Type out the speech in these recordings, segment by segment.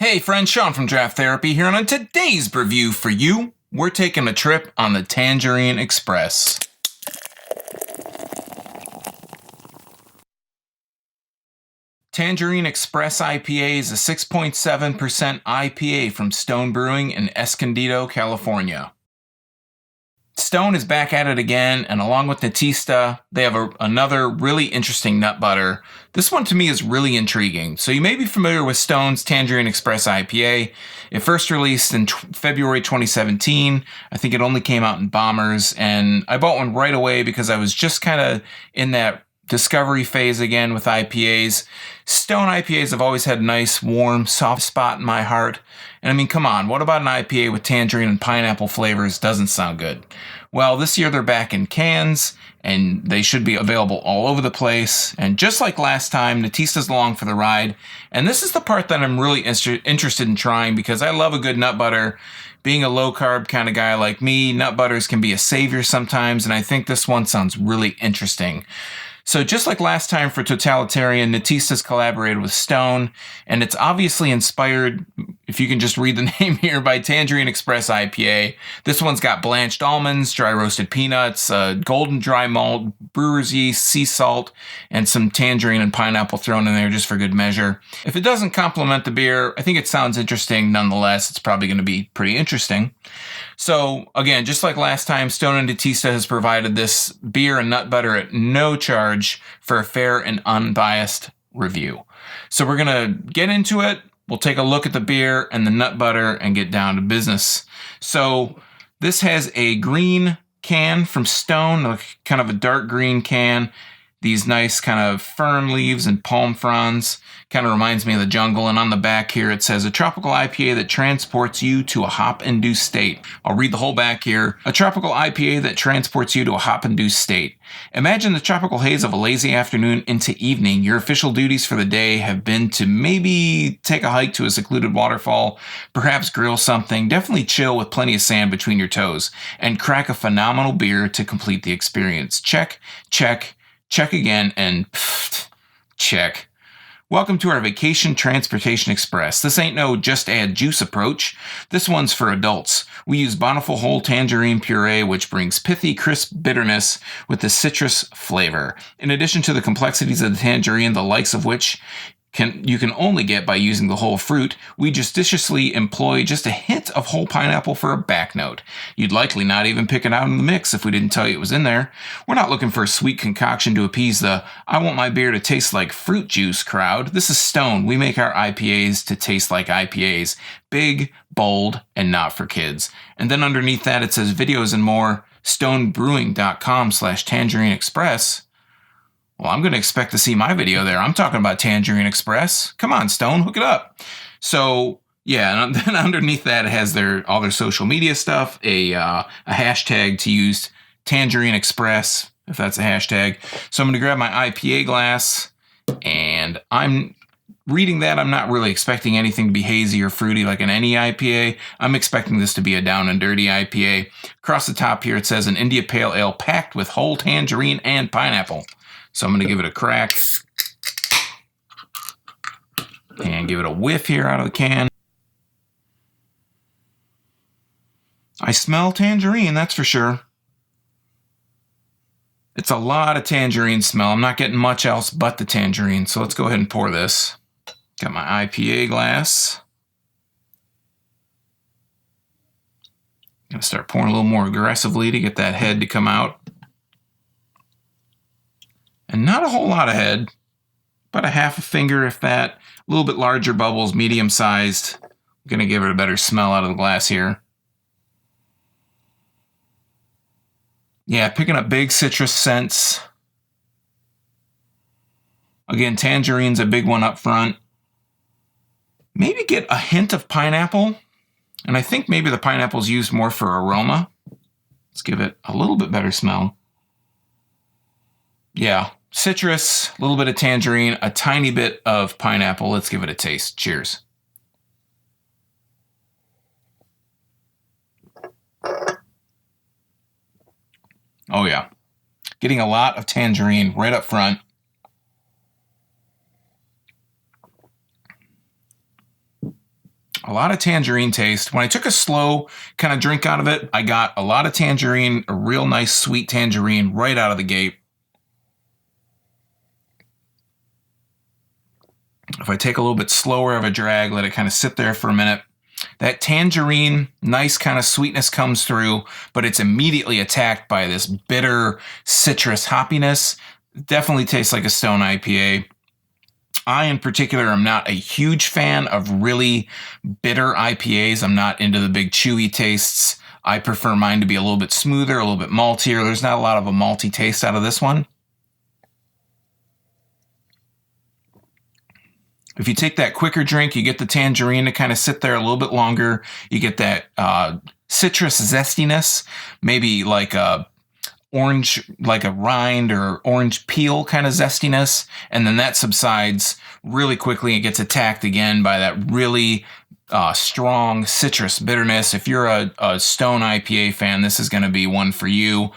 Hey friends, Sean from Draft Therapy here, and on today's review for you, we're taking a trip on the Tangerine Express. Tangerine Express IPA is a 6.7% IPA from Stone Brewing in Escondido, California. Stone is back at it again, and along with Nutista, they have another really interesting nut butter. This one to me is really intriguing. So you may be familiar with Stone's Tangerine Express IPA. It first released in February 2017. I think it only came out in bombers, and I bought one right away because I was just kind of in that discovery phase again with IPAs. Stone IPAs have always had a nice, warm, soft spot in my heart. And I mean, come on, what about an IPA with tangerine and pineapple flavors doesn't sound good? Well, this year they're back in cans, and they should be available all over the place. And just like last time, Nutista's along for the ride. And this is the part that I'm really interested in trying because I love a good nut butter. Being a low-carb kind of guy like me, nut butters can be a savior sometimes, and I think this one sounds really interesting. So just like last time for Totalitarian, Nutista's collaborated with Stone, and it's obviously inspired, if you can just read the name here, by Tangerine Express IPA. This one's got blanched almonds, dry roasted peanuts, golden dry malt, brewer's yeast, sea salt, and some tangerine and pineapple thrown in there just for good measure. If it doesn't complement the beer, I think it sounds interesting nonetheless. It's probably going to be pretty interesting. So again, just like last time, Stone and Nutista has provided this beer and nut butter at no charge for a fair and unbiased review. So we're going to get into it. We'll take a look at the beer and the nut butter and get down to business. So this has a green can from Stone, kind of a dark green can. These nice kind of fern leaves and palm fronds. Kind of reminds me of the jungle. And on the back here, it says a tropical IPA that transports you to a hop-induced state. I'll read the whole back here. A tropical IPA that transports you to a hop-induced state. Imagine the tropical haze of a lazy afternoon into evening. Your official duties for the day have been to maybe take a hike to a secluded waterfall, perhaps grill something, definitely chill with plenty of sand between your toes, and crack a phenomenal beer to complete the experience. Check, check, check again, and check. Welcome to our Vacation Transportation Express. This ain't no just add juice approach. This one's for adults. We use Bountiful Whole Tangerine Puree, which brings pithy, crisp bitterness with the citrus flavor. In addition to the complexities of the tangerine, the likes of which you can only get by using the whole fruit, we judiciously employ just a hint of whole pineapple for a back note. You'd likely not even pick it out in the mix if we didn't tell you it was in there. We're not looking for a sweet concoction to appease the I want my beer to taste like fruit juice crowd. This is Stone. We make our IPAs to taste like IPAs. Big, bold, and not for kids. And then underneath that it says videos and more, stonebrewing.com/Tangerine Express. Well, I'm going to expect to see my video there. I'm talking about Tangerine Express. Come on, Stone, hook it up. So, yeah, and then underneath that, it has all their social media stuff, a hashtag to use Tangerine Express, if that's a hashtag. So I'm going to grab my IPA glass, and I'm reading that. I'm not really expecting anything to be hazy or fruity like in any IPA. I'm expecting this to be a down and dirty IPA. Across the top here, it says an India Pale Ale packed with whole tangerine and pineapple. So I'm going to give it a crack and give it a whiff here out of the can. I smell tangerine, that's for sure. It's a lot of tangerine smell. I'm not getting much else but the tangerine. So let's go ahead and pour this. Got my IPA glass. Going to start pouring a little more aggressively to get that head to come out. And not a whole lot of head, about a half a finger if that. A little bit larger bubbles, medium sized. I'm going to give it a better smell out of the glass here. Yeah, picking up big citrus scents. Again, tangerine's a big one up front. Maybe get a hint of pineapple. And I think maybe the pineapple's used more for aroma. Let's give it a little bit better smell. Yeah, citrus, a little bit of tangerine, a tiny bit of pineapple. Let's give it a taste. Cheers. Oh yeah, getting a lot of tangerine right up front. A lot of tangerine taste. When I took a slow kind of drink out of it, I got a lot of tangerine, a real nice sweet tangerine right out of the gate. If I take a little bit slower of a drag, let it kind of sit there for a minute, that tangerine, nice kind of sweetness comes through, but it's immediately attacked by this bitter citrus hoppiness. Definitely tastes like a Stone IPA. I, in particular, am not a huge fan of really bitter IPAs. I'm not into the big chewy tastes. I prefer mine to be a little bit smoother, a little bit maltier. There's not a lot of a malty taste out of this one. If you take that quicker drink, you get the tangerine to kind of sit there a little bit longer. You get that citrus zestiness, maybe like a orange, like a rind or orange peel kind of zestiness. And then that subsides really quickly. It gets attacked again by that really strong citrus bitterness. If you're a Stone IPA fan, this is going to be one for you.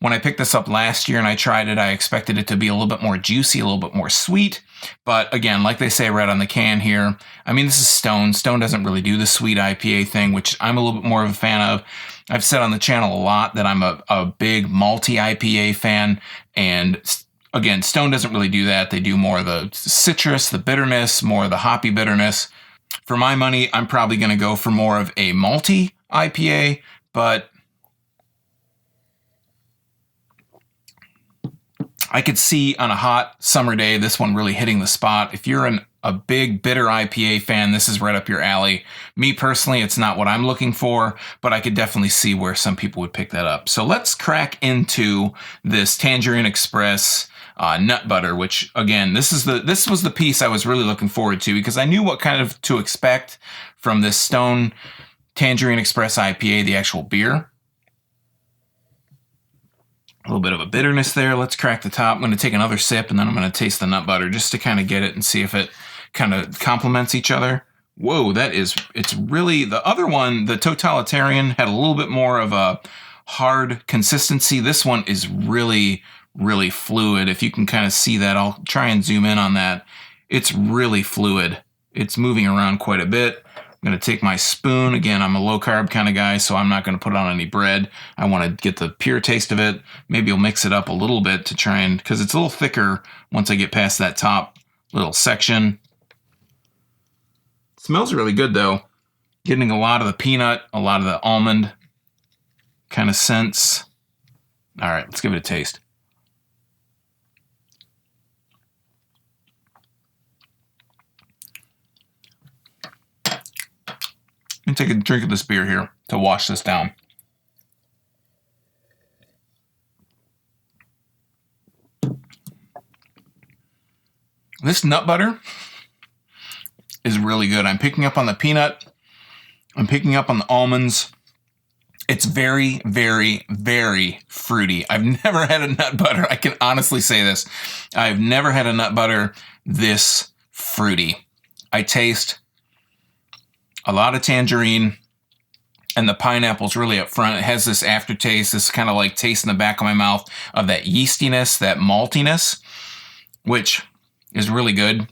When I picked this up last year and I tried it, I expected it to be a little bit more juicy, a little bit more sweet. But again, like they say right on the can here, I mean, this is Stone. Stone doesn't really do the sweet IPA thing, which I'm a little bit more of a fan of. I've said on the channel a lot that I'm a big malty IPA fan. And again, Stone doesn't really do that. They do more of the citrus, the bitterness, more of the hoppy bitterness. For my money, I'm probably going to go for more of a malty IPA, but I could see on a hot summer day, this one really hitting the spot. If you're a big bitter IPA fan, this is right up your alley. Me personally, it's not what I'm looking for, but I could definitely see where some people would pick that up. So let's crack into this Tangerine Express Nutbutter, which again, this was the piece I was really looking forward to because I knew what kind of to expect from this Stone Tangerine Express IPA, the actual beer. A little bit of a bitterness there. Let's crack the top. I'm going to take another sip and then I'm going to taste the nut butter just to kind of get it and see if it kind of complements each other. Whoa, it's really, the other one, the Totalitarian, had a little bit more of a hard consistency. This one is really, really fluid. If you can kind of see that, I'll try and zoom in on that. It's really fluid. It's moving around quite a bit. I'm going to take my spoon. Again, I'm a low-carb kind of guy, so I'm not going to put on any bread. I want to get the pure taste of it. Maybe I'll mix it up a little bit to try and, because it's a little thicker once I get past that top little section. It smells really good, though. Getting a lot of the peanut, a lot of the almond kind of scents. All right, let's give it a taste. And take a drink of this beer here to wash this down. This nut butter is really good. I'm picking up on the peanut. I'm picking up on the almonds. It's very, very, very fruity. I've never had a nut butter. I can honestly say this. I've never had a nut butter this fruity. I taste a lot of tangerine, and the pineapple's really up front. It has this aftertaste, this kind of like taste in the back of my mouth of that yeastiness, that maltiness, which is really good.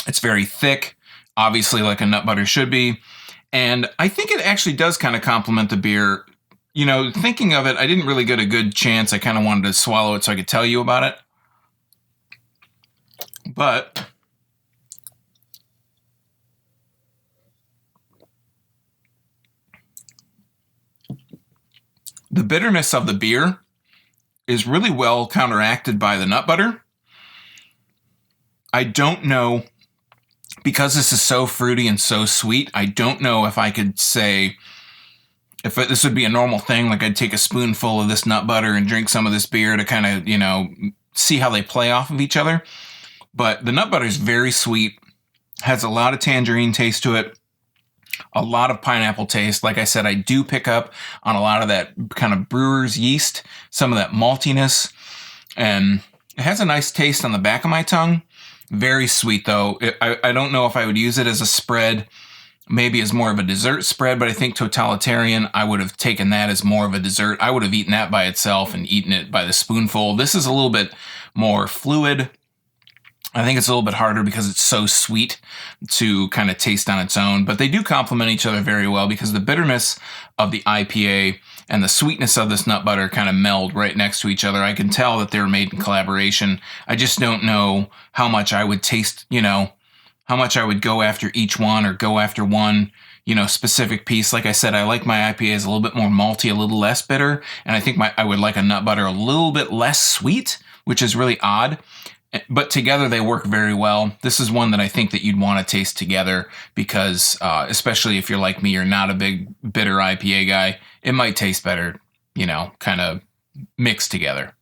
It's very thick, obviously like a nut butter should be. And I think it actually does kind of complement the beer. You know, thinking of it, I didn't really get a good chance. I kind of wanted to swallow it so I could tell you about it. But the bitterness of the beer is really well counteracted by the nut butter. I don't know, because this is so fruity and so sweet, I don't know if I could say, if this would be a normal thing, like I'd take a spoonful of this nut butter and drink some of this beer to kind of, you know, see how they play off of each other. But the nut butter is very sweet, has a lot of tangerine taste to it. A lot of pineapple taste. Like I said, I do pick up on a lot of that kind of brewer's yeast, some of that maltiness, and it has a nice taste on the back of my tongue. Very sweet, though. I don't know if I would use it as a spread, maybe as more of a dessert spread, but I think Totalitarian, I would have taken that as more of a dessert. I would have eaten that by itself and eaten it by the spoonful. This is a little bit more fluid. I think it's a little bit harder because it's so sweet to kind of taste on its own, but they do complement each other very well because the bitterness of the IPA and the sweetness of this nut butter kind of meld right next to each other. I can tell that they were made in collaboration. I just don't know how much I would taste, how much I would go after each one or go after one, specific piece. Like I said, I like my IPAs a little bit more malty, a little less bitter, and I think I would like a nut butter a little bit less sweet, which is really odd. But together they work very well. This is one that I think that you'd want to taste together because, especially if you're like me, you're not a big bitter IPA guy, it might taste better, kind of mixed together.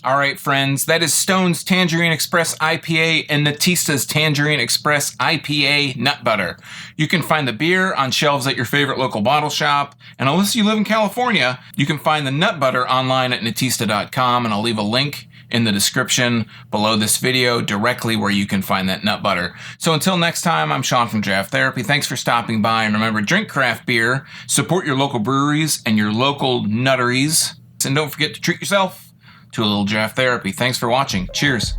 All right, friends, that is Stone's Tangerine Express IPA and Nutista's Tangerine Express IPA Nutbutter. You can find the beer on shelves at your favorite local bottle shop, and unless you live in California, you can find the Nutbutter online at nutista.com, and I'll leave a link in the description below this video directly where you can find that nut butter. So until next time, I'm Sean from Draft Therapy. Thanks for stopping by, and remember, drink craft beer, support your local breweries and your local nutteries, and don't forget to treat yourself to a little draft therapy. Thanks for watching. Cheers.